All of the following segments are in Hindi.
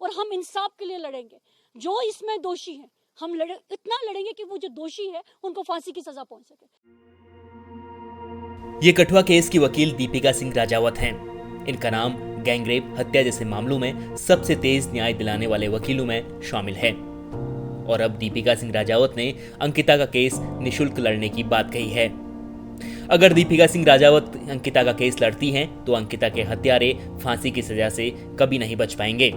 और हम इंसाफ के लिए लड़ेंगे। जो इसमें दोषी हैं, हम इतना लड़ेंगे कि वो जो दोषी है उनको फांसी की सजा पहुंच सके। ये कठुआ केस की वकील दीपिका सिंह राजावत हैं। इनका नाम गैंगरेप, हत्या जैसे मामलों में सबसे तेज न्याय दिलाने वाले वकीलों में शामिल है। और अब दीपिका सिंह राजावत ने अंकिता का केस निशुल्क लड़ने की बात कही है। अगर दीपिका सिंह राजावत अंकिता का केस लड़ती हैं तो अंकिता के हत्यारे फांसी की सजा से कभी नहीं बच पाएंगे।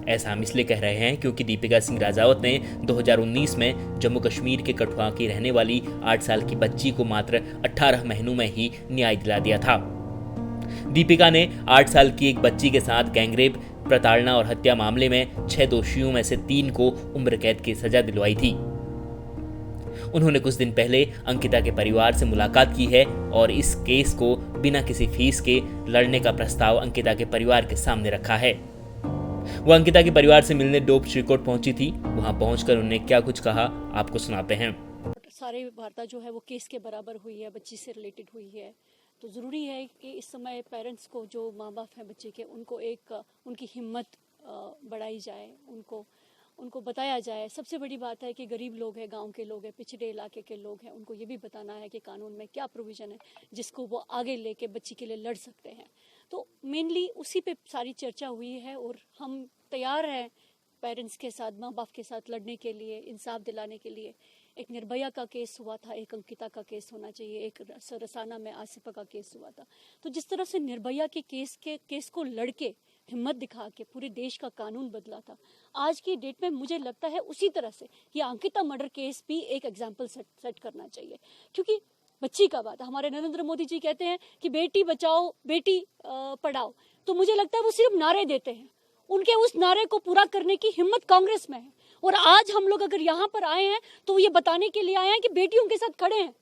ऐसा हम इसलिए कह रहे हैं क्योंकि दीपिका सिंह राजावत ने 2019 में जम्मू कश्मीर के कठुआ की रहने वाली 8 साल की बच्ची को मात्र 18 महीनों में ही न्याय दिला दिया था। दीपिका ने 8 साल की एक बच्ची के साथ गैंगरेप, प्रताड़ना और हत्या मामले में 6 दोषियों में से 3 को उम्र कैद की सजा दिलवाई थी। उन्होंने कुछ दिन पहले अंकिता के परिवार से मुलाकात की है और इस केस को बिना किसी फीस के लड़ने का प्रस्ताव अंकिता के परिवार के सामने रखा है। वो अंकिता के परिवार से मिलने डोप श्रीकोट पहुंची थी। वहां पहुंचकर उन्होंने क्या कुछ कहा, आपको सुनाते हैं। सारी वार्ता जो है वो केस के बराबर हुई है, बच्ची से रिलेटेड हुई है। तो ज़रूरी है कि इस समय पेरेंट्स को, जो माँ बाप हैं बच्चे के, उनको उनकी हिम्मत बढ़ाई जाए, उनको बताया जाए। सबसे बड़ी बात है कि गरीब लोग हैं, गांव के लोग हैं, पिछड़े इलाके के लोग हैं, उनको ये भी बताना है कि कानून में क्या प्रोविज़न है जिसको वो आगे लेके बच्ची के लिए लड़ सकते हैं। तो मेनली उसी पे सारी चर्चा हुई है और हम तैयार हैं पेरेंट्स के साथ, माँ बाप के साथ लड़ने के लिए, इंसाफ दिलाने के लिए। एक निर्भया का केस हुआ था, एक अंकिता का केस होना चाहिए, एक सरसाना में आसिफा का केस हुआ था। तो जिस तरह से निर्भया के केस को लड़के हिम्मत दिखा के पूरे देश का कानून बदला था, आज की डेट में मुझे लगता है उसी तरह से ये अंकिता मर्डर केस भी एक एग्जाम्पल सेट करना चाहिए। क्योंकि बच्ची का बात, हमारे नरेंद्र मोदी जी कहते हैं कि बेटी बचाओ, बेटी पढ़ाओ, तो मुझे लगता है वो सिर्फ नारे देते हैं। उनके उस नारे को पूरा करने की हिम्मत कांग्रेस में है। और आज हम लोग अगर यहाँ पर आए हैं तो ये बताने के लिए आए हैं कि बेटियों के साथ खड़े हैं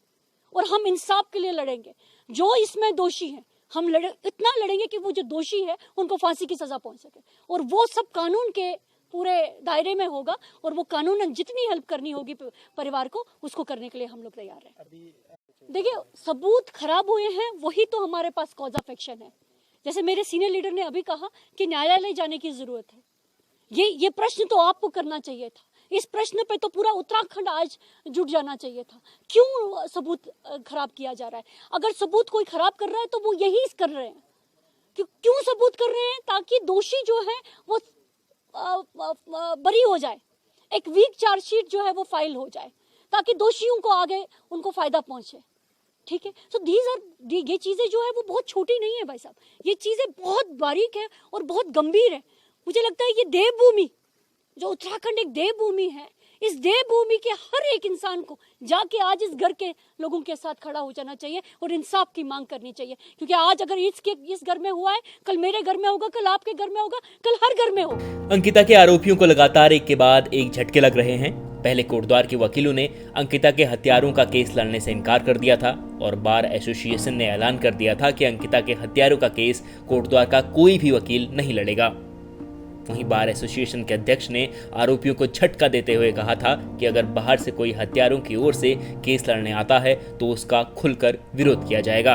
और हम इंसाफ के लिए लड़ेंगे। जो इसमें दोषी हैं, हम इतना लड़ेंगे कि वो जो दोषी है उनको फांसी की सजा पहुंच सके। और वो सब कानून के पूरे दायरे में होगा और वो कानून जितनी हेल्प करनी होगी परिवार को, उसको करने के लिए हम लोग तैयार हैं। देखिए, सबूत खराब हुए हैं, वही तो हमारे पास कॉज ऑफ एक्शन है। जैसे मेरे सीनियर लीडर ने अभी कहा कि न्यायालय जाने की जरूरत है। ये प्रश्न तो आपको करना चाहिए था। इस प्रश्न पे तो पूरा उत्तराखंड आज जुट जाना चाहिए था। क्यों सबूत खराब किया जा रहा है? अगर सबूत कोई खराब कर रहा है तो वो यही कर रहे हैं। क्यों सबूत कर रहे हैं? ताकि दोषी जो है वो बरी हो जाए, एक वीक चार्जशीट जो है वो फाइल हो जाए, ताकि दोषियों को आगे उनको फायदा पहुंचे। ठीक है, तो ये चीजें जो है वो बहुत छोटी नहीं है भाई साहब, ये चीजें बहुत बारीक है और बहुत गंभीर है। मुझे लगता है ये देवभूमि, जो उत्तराखंड एक देवभूमि है, इस देवभूमि के हर एक इंसान को जाके आज इस घर के लोगों के साथ खड़ा हो जाना चाहिए और इंसाफ की मांग करनी चाहिए। क्योंकि आज अगर इस घर में हुआ है, कल मेरे घर में होगा, कल आपके घर में होगा, कल हर घर में होगा। अंकिता के आरोपियों को लगातार एक के बाद एक झटके लग रहे हैं। पहले कोटद्वार के वकीलों ने अंकिता के हत्यारों का केस लड़ने से इनकार कर दिया था और बार एसोसिएशन ने ऐलान कर दिया था कि अंकिता के हत्यारों का केस कोटद्वार का कोई भी वकील नहीं लड़ेगा। वहीं बार एसोसिएशन के अध्यक्ष ने आरोपियों को झटका देते हुए कहा था कि अगर बाहर से कोई हत्यारों की ओर से केस लड़ने आता है तो उसका खुलकर विरोध किया जाएगा।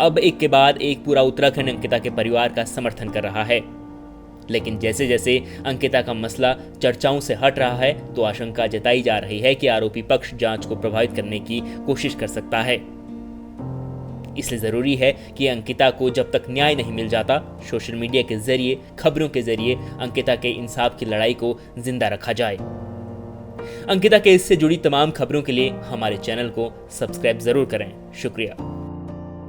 अब एक के बाद एक पूरा उत्तराखंड अंकिता के परिवार का समर्थन कर रहा है। लेकिन जैसे जैसे अंकिता का मसला चर्चाओं से हट रहा है तो आशंका जताई जा रही है कि आरोपी पक्ष जांच को प्रभावित करने की कोशिश कर सकता है। इसलिए जरूरी है कि अंकिता को जब तक न्याय नहीं मिल जाता, सोशल मीडिया के जरिए, खबरों के जरिए अंकिता के इंसाफ की लड़ाई को जिंदा रखा जाए। अंकिता केस से जुड़ी तमाम खबरों के लिए हमारे चैनल को सब्सक्राइब जरूर करें। शुक्रिया।